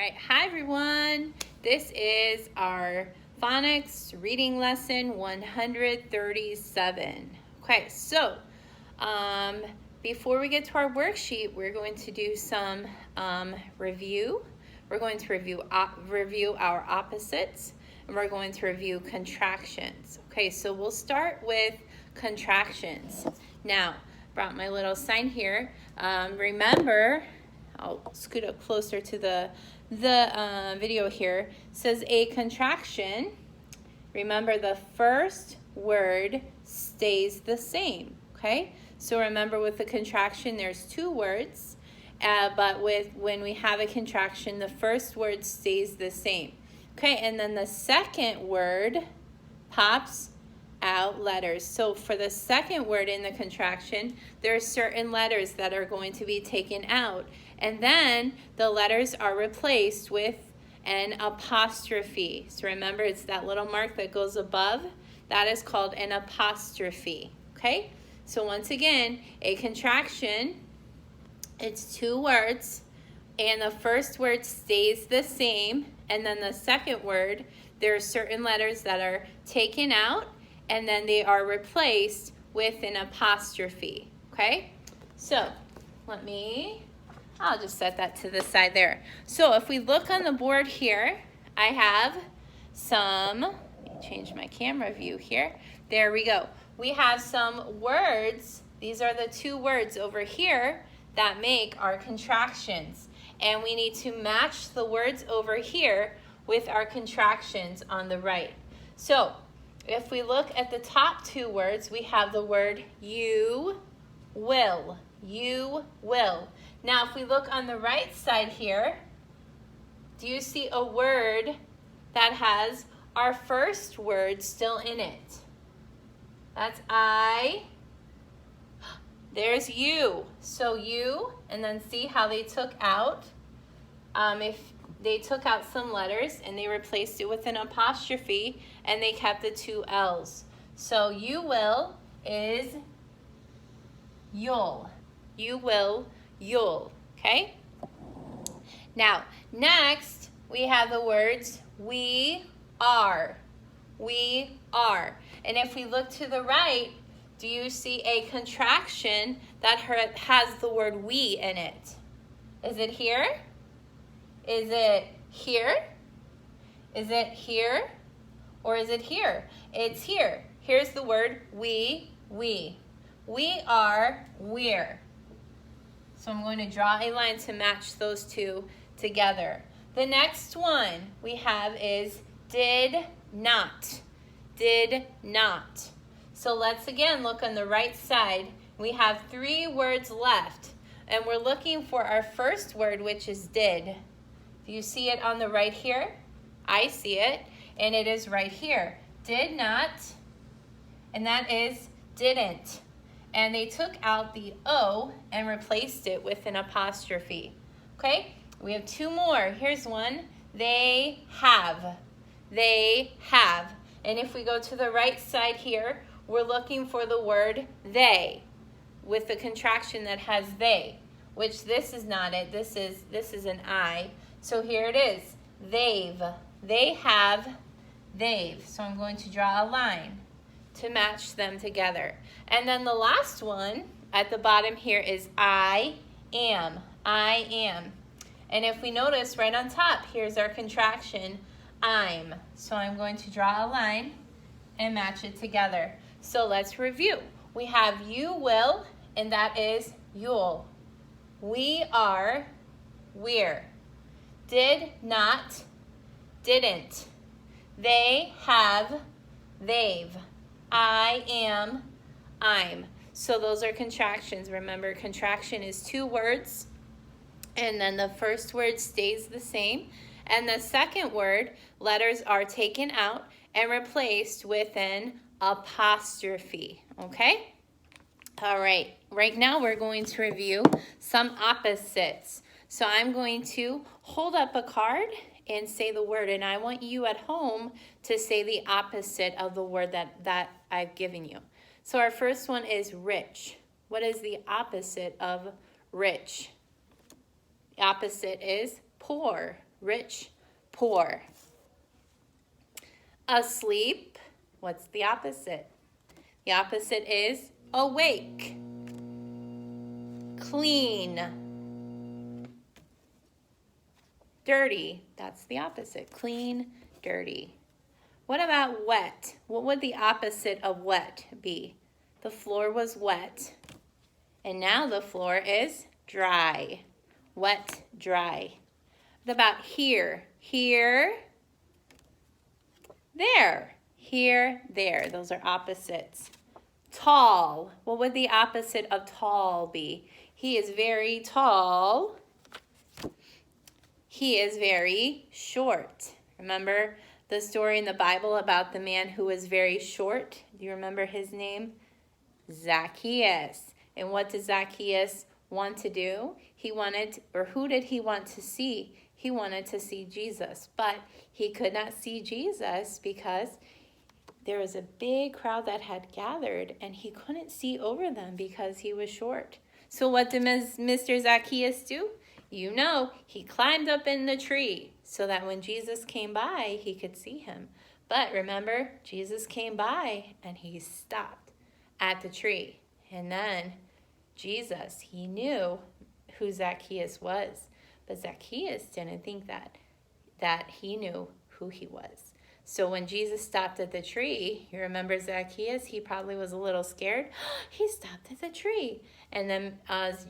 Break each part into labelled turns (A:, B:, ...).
A: right, hi everyone. This is our phonics reading lesson 137. Okay, so before we get to our worksheet, we're going to do some review. We're going to review our opposites, and we're going to review contractions. Okay, so we'll start with contractions. Now, brought my little sign here. Remember, I'll scoot up closer to the video here. It says a contraction. Remember, the first word stays the same. Okay, so remember, with the contraction, there's two words, but when we have a contraction, the first word stays the same. Okay, and then the second word pops out letters. So for the second word in the contraction, there are certain letters that are going to be taken out, and then the letters are replaced with an apostrophe. So remember, it's that little mark that goes above. That is called an apostrophe. Okay, so once again, a contraction, it's two words, and the first word stays the same, and then the second word, there are certain letters that are taken out, and then they are replaced with an apostrophe. Okay, so I'll just set that to the side there. So if we look on the board here, I have let me change my camera view here. There we go. We have some words. These are the two words over here that make our contractions. And we need to match the words over here with our contractions on the right. So if we look at the top two words, we have the word you will. You will. Now, if we look on the right side here, do you see a word that has our first word still in it? That's I. There's you. So you, and then see how they took out. If they took out some letters and they replaced it with an apostrophe, and they kept the two L's. So you will is you'll. You will, you'll. Okay? Now, next, we have the words we are. We are. And if we look to the right, do you see a contraction that has the word we in it? Is it here? Is it here? Is it here? Or is it here? It's here. Here's the word we. We are, we're. So I'm going to draw a line to match those two together. The next one we have is did not. Did not. So let's again look on the right side. We have three words left, and we're looking for our first word, which is did. Do you see it on the right here? I see it, and it is right here. Did not, and that is didn't. And they took out the O and replaced it with an apostrophe. Okay, we have two more. Here's one. They have. They have. And if we go to the right side here, we're looking for the word they with the contraction that has they, which this is not it. This is an I. So here it is. They've. They have. They've. So I'm going to draw a line to match them together. And then the last one at the bottom here is I am. I am. And if we notice right on top, here's our contraction, I'm. So I'm going to draw a line and match it together. So let's review. We have you will, and that is you'll. We are, we're. Did not, didn't. They have, they've. I am, I'm. So those are contractions. Remember, contraction is two words, and then the first word stays the same, and the second word, letters are taken out and replaced with an apostrophe. Okay? All right. Right now we're going to review some opposites. So I'm going to hold up a card and say the word, and I want you at home to say the opposite of the word that I've given you. So our first one is rich. What is the opposite of rich? The opposite is poor. rich, poor. Asleep, what's the opposite? The opposite is awake. Clean. Dirty, that's the opposite. Clean, dirty. What about wet? What would the opposite of wet be? The floor was wet. And now the floor is dry. Wet, dry. What about here? Here, there. Here, there. Those are opposites. Tall. What would the opposite of tall be? He is very tall. He is very short. Remember the story in the Bible about the man who was very short? Do you remember his name? Zacchaeus. And what did Zacchaeus want to do? He wanted, or who did he want to see? He wanted to see Jesus, but he could not see Jesus because there was a big crowd that had gathered and he couldn't see over them because he was short. So what did Mr. Zacchaeus do? You know, he climbed up in the tree so that when Jesus came by, he could see him. But remember, Jesus came by and he stopped at the tree. And then Jesus, he knew who Zacchaeus was. But Zacchaeus didn't think that he knew who he was. So when Jesus stopped at the tree, you remember Zacchaeus? He probably was a little scared. He stopped at the tree. And then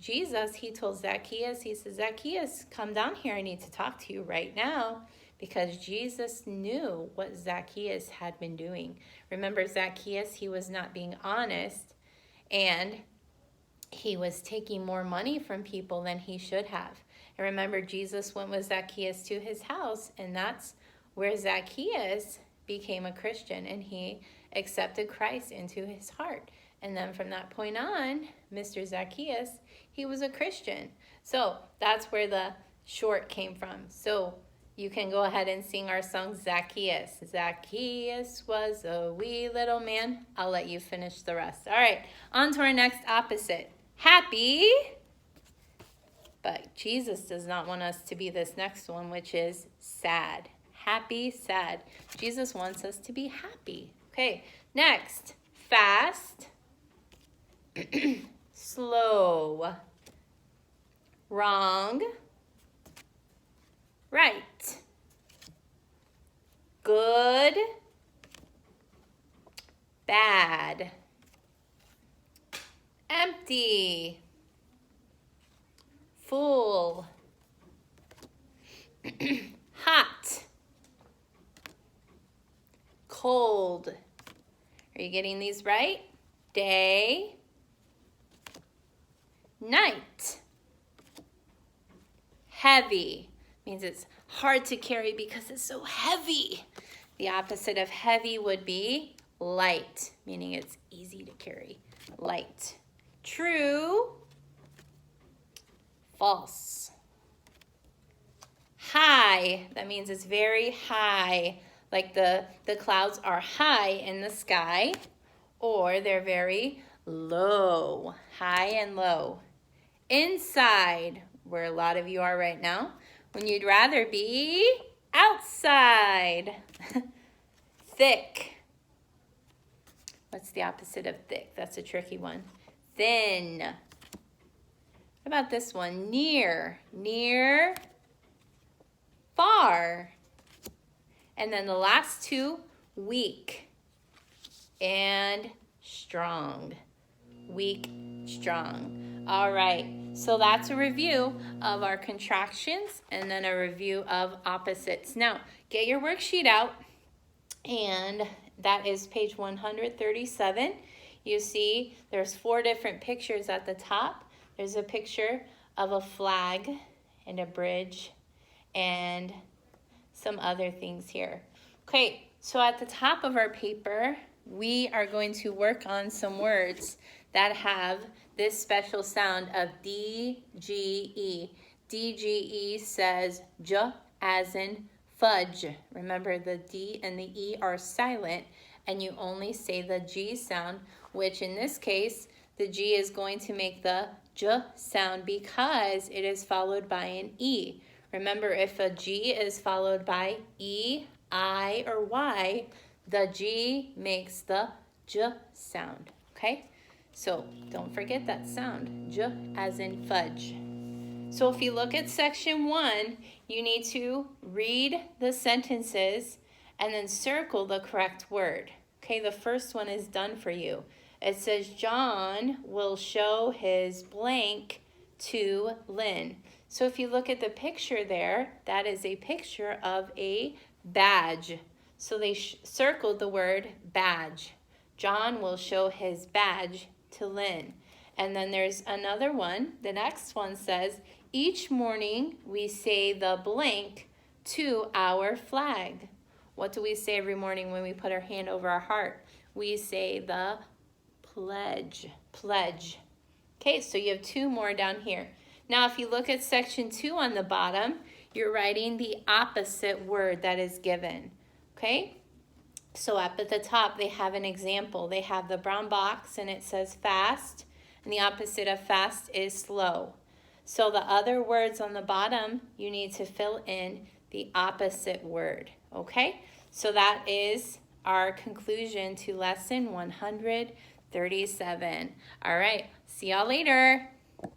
A: Jesus, he told Zacchaeus, he said, Zacchaeus, come down here. I need to talk to you right now. Because Jesus knew what Zacchaeus had been doing. Remember, Zacchaeus, he was not being honest. And he was taking more money from people than he should have. And remember, Jesus went with Zacchaeus to his house, and that's where Zacchaeus became a Christian, and he accepted Christ into his heart. And then from that point on, Mr. Zacchaeus, he was a Christian. So that's where the short came from. So you can go ahead and sing our song, Zacchaeus. Zacchaeus was a wee little man. I'll let you finish the rest. All right, on to our next opposite. Happy. But Jesus does not want us to be this next one, which is sad. Happy, sad. Jesus wants us to be happy. Okay, next. Fast. Slow. Wrong. Right. Good. Bad. Empty. Full. Hot. Cold. Are you getting these right? Day. Night. Heavy. Means it's hard to carry because it's so heavy. The opposite of heavy would be light, meaning it's easy to carry. Light. True. False. High. That means it's very high. Like the clouds are high in the sky, or they're very low. High and low. Inside, where a lot of you are right now, when you'd rather be outside. Thick. What's the opposite of thick? That's a tricky one. Thin. What about this one? Near. Near. Far. And then the last two, weak and strong. Weak, strong. All right. So that's a review of our contractions and then a review of opposites. Now, get your worksheet out, and that is page 137. You see there's 4 different pictures at the top. There's a picture of a flag and a bridge and some other things here. Okay, so at the top of our paper, we are going to work on some words that have this special sound of D-G-E. D-G-E says J as in fudge. Remember, the D and the E are silent, and you only say the G sound, which in this case, the G is going to make the J sound because it is followed by an E. Remember, if a G is followed by E, I, or Y, the G makes the J sound, okay? So don't forget that sound, J as in fudge. So if you look at section 1, you need to read the sentences and then circle the correct word. Okay, the first one is done for you. It says, John will show his blank to Lynn. So if you look at the picture there, that is a picture of a badge. So they circled the word badge. John will show his badge to Lynn. And then there's another one. The next one says, each morning we say the blank to our flag. What do we say every morning when we put our hand over our heart? We say the pledge. Pledge. Okay, so you have 2 more down here. Now, if you look at section 2 on the bottom, you're writing the opposite word that is given. Okay? So up at the top, they have an example. They have the brown box, and it says fast, and the opposite of fast is slow. So the other words on the bottom, you need to fill in the opposite word, okay? So that is our conclusion to lesson 137. All right, see y'all later.